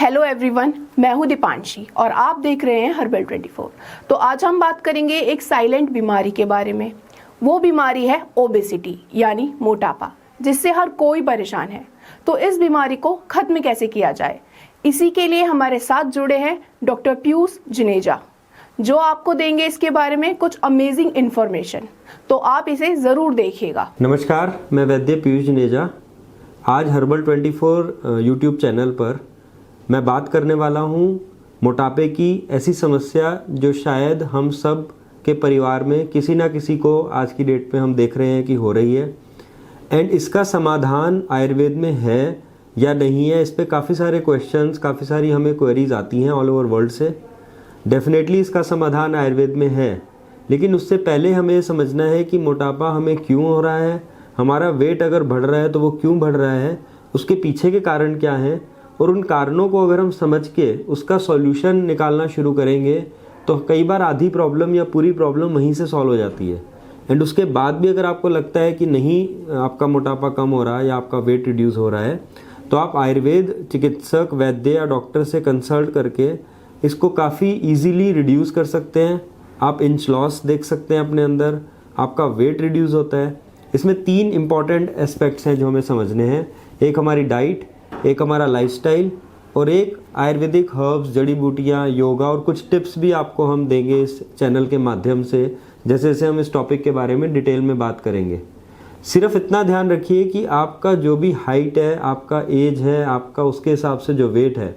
Hello everyone, मैं हूं दीपांशी और आप देख रहे हैं हर्बल 24। तो आज हम बात करेंगे एक साइलेंट बीमारी के बारे में। वो बीमारी है ओबेसिटी यानी मोटापा, जिससे हर कोई परेशान है। तो इस बीमारी को खत्म कैसे किया जाए, इसी के लिए हमारे साथ जुड़े हैं डॉक्टर पीयूष जुनेजा, जो आपको देंगे इसके बारे में कुछ अमेजिंग इन्फॉर्मेशन। तो आप इसे ज़रूर देखिएगा। नमस्कार, मैं वैद्य पीयूष जुनेजा। आज हर्बल 24 यूट्यूब चैनल पर मैं बात करने वाला हूँ मोटापे की ऐसी समस्या जो शायद हम सब के परिवार में किसी ना किसी को आज की डेट पे हम देख रहे हैं कि हो रही है। एंड इसका समाधान आयुर्वेद में है या नहीं है, इस पर काफ़ी सारे क्वेश्चंस, काफ़ी सारी हमें क्वेरीज आती हैं ऑल ओवर वर्ल्ड से। डेफिनेटली इसका समाधान आयुर्वेद में है, लेकिन उससे पहले हमें समझना है कि मोटापा हमें क्यों हो रहा है, हमारा वेट अगर बढ़ रहा है तो वो क्यों बढ़ रहा है, उसके पीछे के कारण क्या हैं, और उन कारणों को अगर हम समझ के उसका सॉल्यूशन निकालना शुरू करेंगे तो कई बार आधी प्रॉब्लम या पूरी प्रॉब्लम वहीं से सॉल्व हो जाती है। एंड उसके बाद भी अगर आपको लगता है कि नहीं, आपका मोटापा कम हो रहा है या आपका वेट रिड्यूस हो रहा है, तो आप आयुर्वेद चिकित्सक, वैद्य या डॉक्टर से कंसल्ट करके इसको काफ़ी ईजीली रिड्यूस कर सकते हैं। आप इंच लॉस देख सकते हैं अपने अंदर, आपका वेट रिड्यूस होता है। इसमें 3 इंपॉर्टेंट एस्पेक्ट्स हैं जो हमें समझने हैं। एक हमारी डाइट, एक हमारा लाइफस्टाइल और एक आयुर्वेदिक हर्ब्स, जड़ी बूटियाँ, योगा और कुछ टिप्स भी आपको हम देंगे इस चैनल के माध्यम से, जैसे जैसे हम इस टॉपिक के बारे में डिटेल में बात करेंगे। सिर्फ इतना ध्यान रखिए कि आपका जो भी हाइट है, आपका एज है, आपका उसके हिसाब से जो वेट है,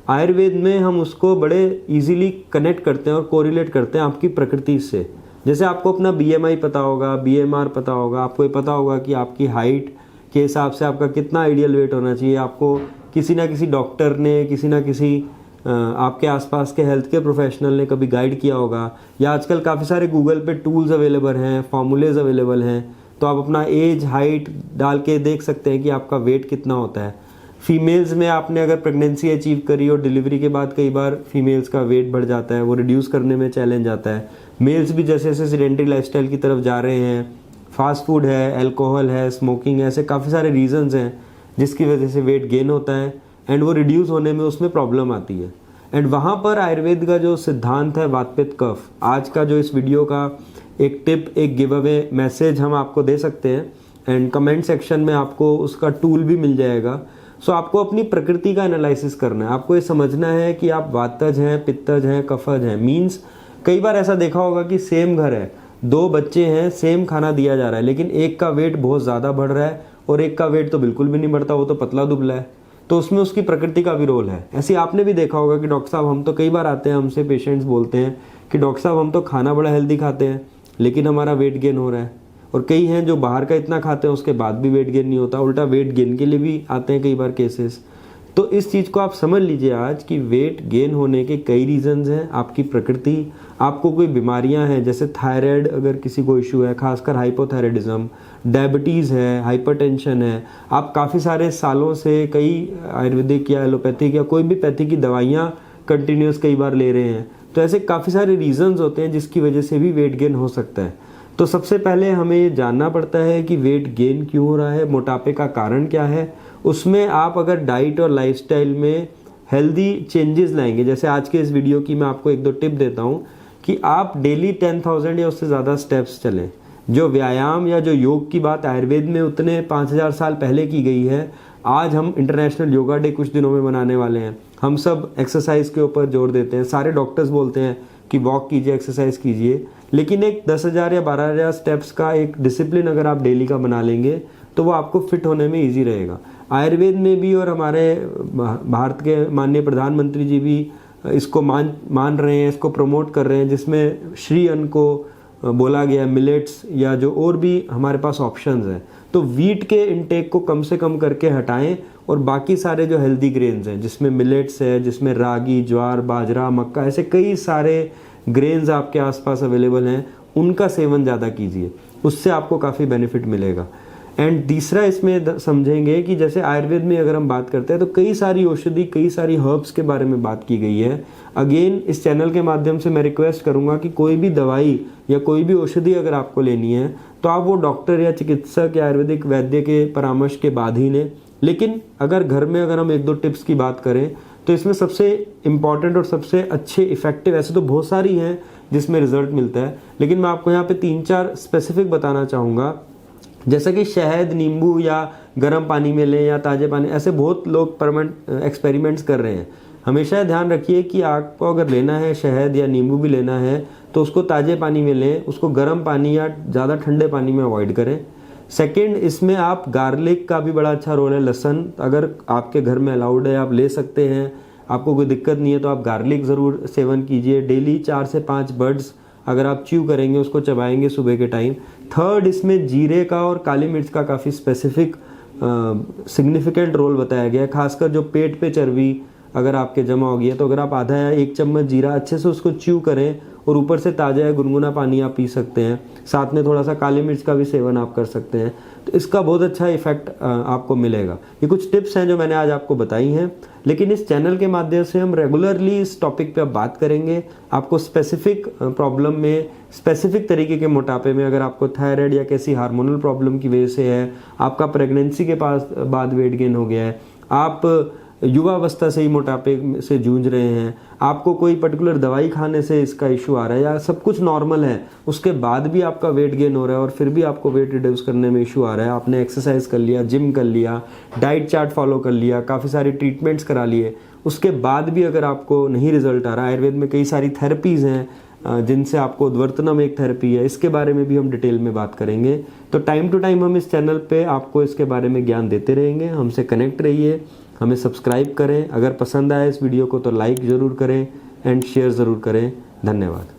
आयुर्वेद में हम उसको बड़े इजीली कनेक्ट करते हैं और कोरिलेट करते हैं आपकी प्रकृति से। जैसे आपको अपना BMI पता होगा, BMR पता होगा, आपको ये पता होगा कि आपकी हाइट के हिसाब से आपका कितना आइडियल वेट होना चाहिए। आपको किसी ना किसी डॉक्टर ने, किसी ना किसी आपके आसपास के हेल्थ के प्रोफेशनल ने कभी गाइड किया होगा, या आजकल काफ़ी सारे गूगल पे टूल्स अवेलेबल हैं, फॉर्मूलेज अवेलेबल हैं, तो आप अपना एज, हाइट डाल के देख सकते हैं कि आपका वेट कितना होता है। फीमेल्स में आपने अगर प्रेगनेंसी अचीव करी और डिलीवरी के बाद कई बार फीमेल्स का वेट बढ़ जाता है, वो रिड्यूस करने में चैलेंज आता है। मेल्स भी जैसे जैसे सेडेंटरी लाइफस्टाइल की तरफ जा रहे हैं, फास्ट फूड है, अल्कोहल है, स्मोकिंग है, ऐसे काफ़ी सारे रीजंस हैं जिसकी वजह से वेट गेन होता है एंड वो रिड्यूस होने में उसमें प्रॉब्लम आती है। एंड वहाँ पर आयुर्वेद का जो सिद्धांत है वात पित्त कफ, आज का जो इस वीडियो का एक टिप, एक गिव अवे मैसेज हम आपको दे सकते हैं एंड कमेंट सेक्शन में आपको उसका टूल भी मिल जाएगा। सो आपको अपनी प्रकृति का एनालिसिस करना है। आपको ये समझना है कि आप वातज हैं, पित्तज हैं, कफज हैं। मीन्स कई बार ऐसा देखा होगा कि सेम घर है, 2 बच्चे हैं, सेम खाना दिया जा रहा है, लेकिन एक का वेट बहुत ज़्यादा बढ़ रहा है और एक का वेट तो बिल्कुल भी नहीं बढ़ता, वो तो पतला दुबला है। तो उसमें उसकी प्रकृति का भी रोल है। ऐसे आपने भी देखा होगा कि डॉक्टर साहब, हम तो कई बार आते हैं, हमसे पेशेंट्स बोलते हैं कि डॉक्टर साहब हम तो खाना बड़ा हेल्दी खाते हैं लेकिन हमारा वेट गेन हो रहा है। और कई हैं जो बाहर का इतना खाते हैं उसके बाद भी वेट गेन नहीं होता, उल्टा वेट गेन के लिए भी आते हैं कई बार केसेस। तो इस चीज़ को आप समझ लीजिए आज कि वेट गेन होने के कई रीजंस हैं। आपकी प्रकृति, आपको कोई बीमारियां हैं जैसे थायराइड, अगर किसी को इशू है, खासकर हाइपोथायराइडिज्म, डायबिटीज़ है, हाइपरटेंशन है, आप काफ़ी सारे सालों से कई आयुर्वेदिक या एलोपैथिक या कोई भी पैथी की दवाइयाँ कंटिन्यूस कई बार ले रहे हैं, तो ऐसे काफ़ी सारे रीजंस होते हैं जिसकी वजह से भी वेट गेन हो सकता है। तो सबसे पहले हमें ये जानना पड़ता है कि वेट गेन क्यों हो रहा है, मोटापे का कारण क्या है। उसमें आप अगर डाइट और लाइफस्टाइल में हेल्दी चेंजेस लाएंगे, जैसे आज के इस वीडियो की मैं आपको 1-2 टिप देता हूँ कि आप डेली 10,000 या उससे ज़्यादा स्टेप्स चलें। जो व्यायाम या जो योग की बात आयुर्वेद में उतने 5,000 साल पहले की गई है, आज हम इंटरनेशनल योगा डे कुछ दिनों में मनाने वाले हैं। हम सब एक्सरसाइज के ऊपर जोर देते हैं, सारे डॉक्टर्स बोलते हैं कि वॉक कीजिए, एक्सरसाइज कीजिए, लेकिन एक 10,000 या 12,000 स्टेप्स का एक डिसिप्लिन अगर आप डेली का बना लेंगे तो वो आपको फिट होने में ईजी रहेगा। आयुर्वेद में भी और हमारे भारत के माननीय प्रधानमंत्री जी भी इसको मान रहे हैं, इसको प्रमोट कर रहे हैं, जिसमें श्री अन्न को बोला गया, मिलेट्स या जो और भी हमारे पास ऑप्शंस हैं। तो वीट के इनटेक को कम से कम करके हटाएं और बाकी सारे जो हेल्दी ग्रेन्स हैं, जिसमें मिलेट्स है, जिसमें रागी, ज्वार, बाजरा, मक्का, ऐसे कई सारे ग्रेन्स आपके आसपास अवेलेबल हैं, उनका सेवन ज़्यादा कीजिए, उससे आपको काफ़ी बेनिफिट मिलेगा। एंड तीसरा इसमें समझेंगे कि जैसे आयुर्वेद में अगर हम बात करते हैं तो कई सारी औषधि, कई सारी हर्ब्स के बारे में बात की गई है। अगेन इस चैनल के माध्यम से मैं रिक्वेस्ट करूंगा कि कोई भी दवाई या कोई भी औषधि अगर आपको लेनी है तो आप वो डॉक्टर या चिकित्सक या आयुर्वेदिक वैद्य के परामर्श के बाद ही लें। लेकिन अगर घर में अगर हम 1-2 टिप्स की बात करें तो इसमें सबसे इम्पॉर्टेंट और सबसे अच्छे इफेक्टिव, ऐसे तो बहुत सारी हैं जिसमें रिजल्ट मिलता है, लेकिन मैं आपको यहाँ पे 3-4 स्पेसिफिक बताना चाहूँगा। जैसा कि शहद, नींबू या गर्म पानी में लें या ताज़े पानी, ऐसे बहुत लोग परमानेंट एक्सपेरिमेंट्स कर रहे हैं। हमेशा ध्यान रखिए कि आपको अगर लेना है शहद या नींबू भी लेना है तो उसको ताज़े पानी में लें, उसको गर्म पानी या ज़्यादा ठंडे पानी में अवॉइड करें। सेकंड, इसमें आप गार्लिक का भी बड़ा अच्छा रोल है। लहसुन अगर आपके घर में अलाउड है, आप ले सकते हैं, आपको कोई दिक्कत नहीं है तो आप गार्लिक ज़रूर सेवन कीजिए। डेली 4 से 5 बर्ड्स अगर आप च्यू करेंगे, उसको चबाएंगे सुबह के टाइम। थर्ड, इसमें जीरे का और काली मिर्च का काफ़ी स्पेसिफिक सिग्निफिकेंट रोल बताया गया है। खासकर जो पेट पे चर्बी अगर आपके जमा हो गई है तो अगर आप आधा या 1 चम्मच जीरा अच्छे से उसको च्यू करें और ऊपर से ताज़ा या गुनगुना पानी आप पी सकते हैं। साथ में थोड़ा सा काली मिर्च का भी सेवन आप कर सकते हैं, तो इसका बहुत अच्छा इफेक्ट आपको मिलेगा। ये कुछ टिप्स हैं जो मैंने आज आपको बताई हैं, लेकिन इस चैनल के माध्यम से हम रेगुलरली इस टॉपिक पे अब बात करेंगे। आपको स्पेसिफिक प्रॉब्लम में, स्पेसिफिक तरीके के मोटापे में, अगर आपको थायराइड या किसी हार्मोनल प्रॉब्लम की वजह से है, आपका प्रेगनेंसी के बाद वेट गेन हो गया है, आप युवावस्था से ही मोटापे से जूझ रहे हैं, आपको कोई पर्टिकुलर दवाई खाने से इसका इशू आ रहा है, या सब कुछ नॉर्मल है उसके बाद भी आपका वेट गेन हो रहा है और फिर भी आपको वेट रिड्यूस करने में इशू आ रहा है, आपने एक्सरसाइज कर लिया, जिम कर लिया, डाइट चार्ट फॉलो कर लिया, काफ़ी सारी ट्रीटमेंट्स करा लिए, उसके बाद भी अगर आपको नहीं रिजल्ट आ रहा, आयुर्वेद में कई सारी थेरेपीज़ हैं जिनसे आपको उद्वर्तनम एक थेरेपी है, इसके बारे में भी हम डिटेल में बात करेंगे। तो टाइम टू टाइम हम इस चैनल पे आपको इसके बारे में ज्ञान देते रहेंगे। हमसे कनेक्ट रहिए, हमें सब्सक्राइब करें। अगर पसंद आए इस वीडियो को तो लाइक ज़रूर करें एंड शेयर ज़रूर करें। धन्यवाद।